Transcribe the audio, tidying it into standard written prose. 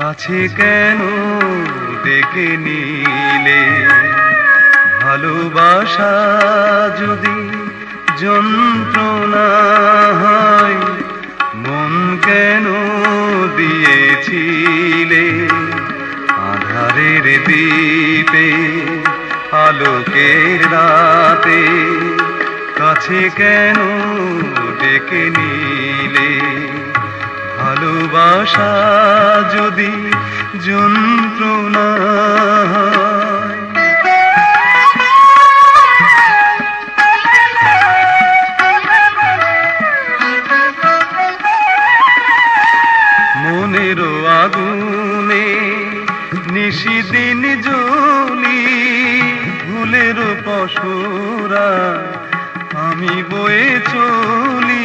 কাছে কেন ডেকে নিলে? ভালোবাসা যদি যন্ত্রণা হয়, মন কেন দিয়েছিলে? আধারের দ্বীপে আলোকের রাতে কাছে কেন ডেকে নিলে? ভালোবাসা যদি যন্ত্রণা হয়। মনেরও আগুনে নিশিদিন জ্বলি, ভুলেরও পশুরা আমি বয়ে চলি।